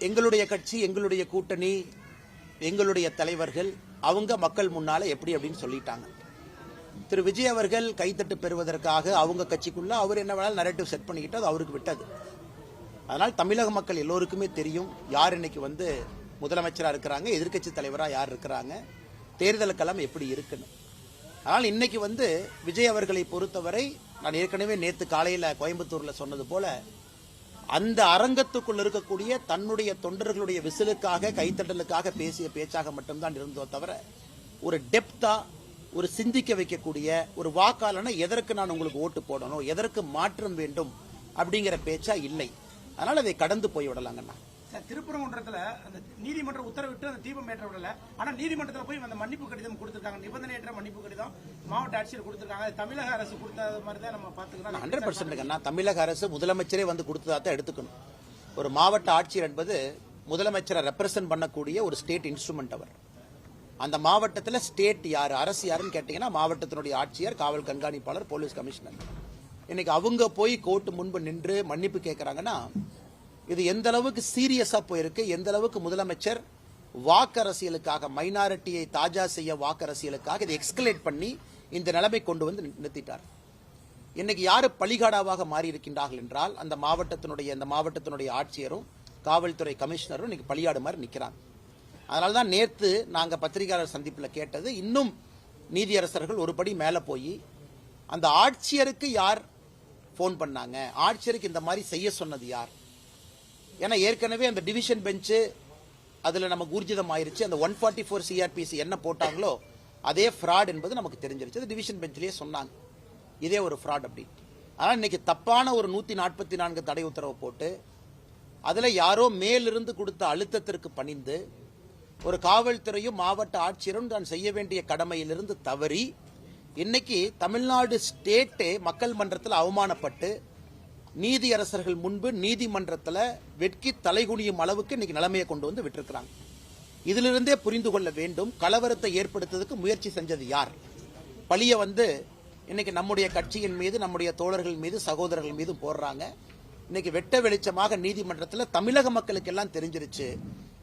எங்களுடைய கட்சி, எங்களுடைய கூட்டணி, எங்களுடைய தலைவர்கள் அவங்க மக்கள் முன்னால எப்படி அப்படின்னு சொல்லிட்டாங்க. திரு விஜய் அவர்கள் கைத்தட்டு பெறுவதற்காக அவங்க கட்சிக்குள்ள அவர் என்ன வேணாலும் நரேட்டிவ் செட் பண்ணிக்கிட்டு அது அவருக்கு விட்டது. அதனால் தமிழக மக்கள் எல்லோருக்குமே தெரியும் யார் இன்னைக்கு முதலமைச்சராக இருக்கிறாங்க, எதிர்க்கட்சி தலைவராக யார் இருக்கிறாங்க, தேர்தலுக்கெல்லாம் எப்படி இருக்குன்னு. ஆனால் இன்னைக்கு விஜய் அவர்களை பொறுத்தவரை நான் ஏற்கனவே நேற்று காலையில் கோயம்புத்தூரில் சொன்னது போல அந்த அரங்கத்துக்குள் இருக்கக்கூடிய தன்னுடைய தொண்டர்களுடைய விசிலுக்காக கைத்தட்டலுக்காக பேசிய பேச்சாக மட்டும்தான் இருந்தோ தவிர ஒரு டெப்தா, ஒரு சிந்திக்க வைக்கக்கூடிய ஒரு வாக்காளன எதற்கு நான் உங்களுக்கு ஓட்டு போடணும், எதற்கு மாற்றம் வேண்டும் அப்படிங்கிற பேச்சா இல்லை. அதனால அதை கடந்து போய் விடலாங்கண்ணா. திருப்பரங்குன்றத்துல அந்த நீதிமன்றம் உத்தரவிட்டு அந்த தீபம் ஏற்ற விடல. ஆனா நீதிமன்றத்தில் போய் அந்த மன்னிப்பு கடிதம் கொடுத்திருக்காங்க, நிபந்தனையற்ற மன்னிப்பு கடிதம் மாவட்ட ஆட்சியர் கொடுத்திருக்காங்க. தமிழக அரசு கொடுத்த மாதிரி தான் நம்ம பாத்துக்கலாம். 100% தமிழக அரசு முதலமைச்சரே கொடுத்ததா தான் எடுத்துக்கணும். ஒரு மாவட்ட ஆட்சியர் என்பது முதலமைச்சரை ரெப்ரசென்ட் பண்ணக்கூடிய ஒரு ஸ்டேட் இன்ஸ்ட்ருமெண்ட். அவர் அந்த மாவட்டத்தில் ஸ்டேட் யாரு, அரசு யாருன்னு கேட்டீங்கன்னா மாவட்டத்தினுடைய ஆட்சியர், காவல் கண்காணிப்பாளர், போலீஸ் கமிஷனர். இன்னைக்கு அவங்க போய் கோர்ட்டு முன்பு நின்று மன்னிப்பு கேட்கறாங்கன்னா இது எந்த அளவுக்கு சீரியஸா போயிருக்கு, எந்த அளவுக்கு முதலமைச்சர் வாக்கரசியலுக்காக, மைனாரிட்டியை தாஜா செய்ய வாக்கரசியலுக்காக இதை எக்ஸ்கலேட் பண்ணி இந்த நிலைமை கொண்டு நிறுத்திட்டார். இன்னைக்கு யாரு பலிகாடாவாக மாறி இருக்கின்றார்கள் என்றால் அந்த மாவட்டத்தினுடைய ஆட்சியரும் காவல்துறை கமிஷனரும் இன்னைக்கு பலியாடு மாதிரி நிற்கிறாங்க. அதனால்தான் நேற்று நாங்க பத்திரிகையாளர் சந்திப்பில் கேட்டது, இன்னும் நீதியரசர்கள் ஒரு படி மேல போய் அந்த ஆட்சியருக்கு யார் போன் பண்ணாங்க, ஆட்சியருக்கு இந்த மாதிரி செய்ய சொன்னது யார். ஏன்னா ஏற்கனவே அந்த டிவிஷன் பெஞ்சு அதுல நமக்கு ஊர்ஜிதம் ஆயிருச்சு. அந்த 144 CRPC என்ன போட்டாங்களோ அதே ஃப்ராட் என்பது நமக்கு தெரிஞ்சிருச்சு. அது டிவிஷன் பெஞ்சிலேயே சொன்னாங்க இதே ஒரு ஃப்ராட் அப்படி. ஆனால் இன்னைக்கு தப்பான ஒரு 144 தடை உத்தரவு போட்டு அதுல யாரோ மேலிருந்து கொடுத்த அழுத்தத்திற்கு பணிந்து ஒரு காவல்துறையும் மாவட்ட ஆட்சியரும் தான் செய்ய வேண்டிய கடமையிலிருந்து தவறி இன்னைக்கு தமிழ்நாடு ஸ்டேட்டே மக்கள் மன்றத்தில் அவமானப்பட்டு நீதியரசர்கள் முன்பு நீதிமன்றத்தில் வெட்கி தலைகுனியும் அளவுக்கு இன்னைக்கு நிலைமையை கொண்டு விட்டிருக்கிறாங்க. இதிலிருந்தே புரிந்து கொள்ள வேண்டும், கலவரத்தை ஏற்படுத்துவதற்கு முயற்சி செஞ்சது யார். பழிய இன்னைக்கு நம்முடைய கட்சியின் மீது, நம்முடைய தோழர்கள் மீது, சகோதரர்கள் மீது போடுறாங்க. இன்னைக்கு வெட்ட வெளிச்சமாக நீதிமன்றத்தில் தமிழக மக்களுக்கு எல்லாம் தெரிஞ்சிருச்சு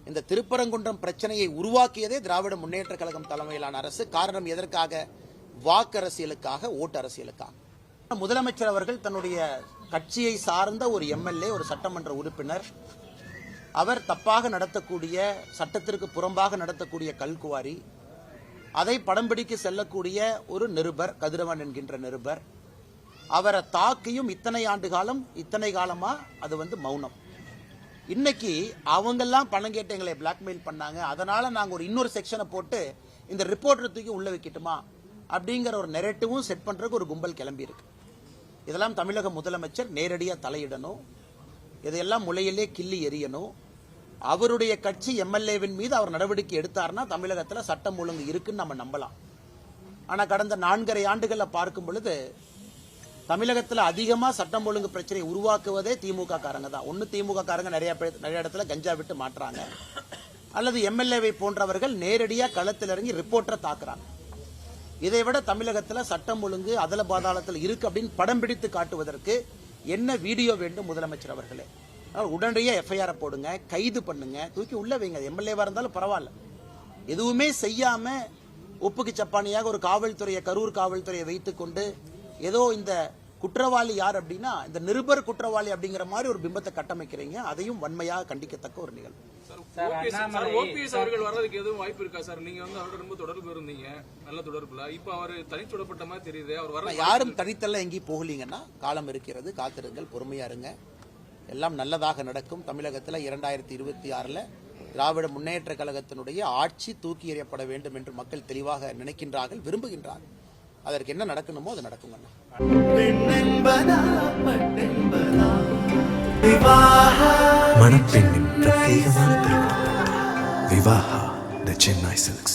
இந்த திருப்பரங்குன்றம் பிரச்சனையை உருவாக்கியதே திராவிட முன்னேற்ற கழகம் தலைமையிலான அரசு. காரணம் எதற்காக? வாக்கரசியலுக்காக, ஓட்டு அரசியலுக்காக. முதலமைச்சர் அவர்கள் தன்னுடைய கட்சியை சார்ந்த ஒரு MLA, ஒரு சட்டமன்ற உறுப்பினர், அவர் தப்பாக நடத்தக்கூடிய, சட்டத்திற்கு புறம்பாக நடத்தக்கூடிய கல்குவாரி, அதை படம் பிடிக்க செல்லக்கூடிய ஒரு நிருபர், கதிரவன் என்கின்ற நிருபர், அவரை தாக்கியும் இத்தனை காலமா அது மௌனம். இன்னைக்கு அவங்கெல்லாம் பணம் கேட்டு எங்களை பிளாக்மெயில் பண்ணாங்க, அதனால நாங்க இன்னொரு செக்ஷனை போட்டு இந்த ரிப்போர்ட்டர் தூக்கி உள்ள வைக்கட்டுமா அப்படிங்கிற ஒரு நெரேட்டிவும் செட் பண்றதுக்கு ஒரு கும்பல் கிளம்பி இருக்கு. இதெல்லாம் தமிழக முதலமைச்சர் நேரடியாக தலையிடணும், இதையெல்லாம் முளையிலே கிள்ளி எறியணும். அவருடைய கட்சி MLAவின் மீது அவர் நடவடிக்கை எடுத்தார்னா தமிழகத்தில் சட்டம் ஒழுங்கு இருக்குன்னு நம்ம நம்பலாம். ஆனால் கடந்த 4.5 ஆண்டுகளில் பார்க்கும் பொழுது தமிழகத்தில் அதிகமாக சட்டம் ஒழுங்கு பிரச்சனை உருவாக்குவதே திமுக காரங்க தான். ஒன்று திமுக காரங்க நிறைய இடத்துல கஞ்சா விட்டு மாற்றுறாங்க, அல்லது MLAவை போன்றவர்கள் நேரடியாக களத்தில் இறங்கி ரிப்போர்ட்டரை தாக்குறாங்க. இதை விட தமிழகத்தில் சட்டம் ஒழுங்கு அதல பாதாளத்தில் இருக்கு அப்படின்னு படம் பிடித்து காட்டுவதற்கு என்ன வீடியோ வேண்டும் முதலமைச்சர் அவர்களே? உடனடியாக FIR போடுங்க, கைது பண்ணுங்க, தூக்கி உள்ள வைங்க. MLAவா இருந்தாலும் பரவாயில்ல. எதுவுமே செய்யாம ஒப்புக்கு சப்பானியாக ஒரு காவல்துறையை, கரூர் காவல்துறையை வைத்துக் கொண்டு ஏதோ இந்த குற்றவாளி யார் அப்படின்னா இந்த நிருபர் குற்றவாளி அப்படிங்கிற மாதிரி ஒரு பிம்பத்தை கட்டமைக்கிறீங்க. அதையும் வன்மையாக கண்டிக்கத்தக்க ஒரு நிகழ்வு. OPS அவர்கள் வர்றதுக்கு எதுவும் வாய்ப்பு இருக்கா சார்? நீங்க அவரோட ரொம்ப தொடர்பு இருந்தீங்க, நல்ல தொடர்புல. இப்ப அவர் தனிச்சுடப்பட்ட மாதிரி தெரியுது. அவர் வர யாரும் தனித்தல்ல எங்கேயும் போகலீங்கன்னா காலம் இருக்கிறது, காத்திருங்கள், பொறுமையா இருங்க, எல்லாம் நல்லதாக நடக்கும். தமிழகத்தில் 2026 திராவிட முன்னேற்ற கழகத்தினுடைய ஆட்சி தூக்கி எறியப்பட வேண்டும் என்று மக்கள் தெளிவாக நினைக்கின்றார்கள், விரும்புகின்றார்கள். அதற்கு என்ன நடக்கணுமோ அது நடக்குங்க. மணப்பெண்ணின் பிரத்யேகமான திருமணம் விவாஹா தி சென்னை சில்க்ஸ்.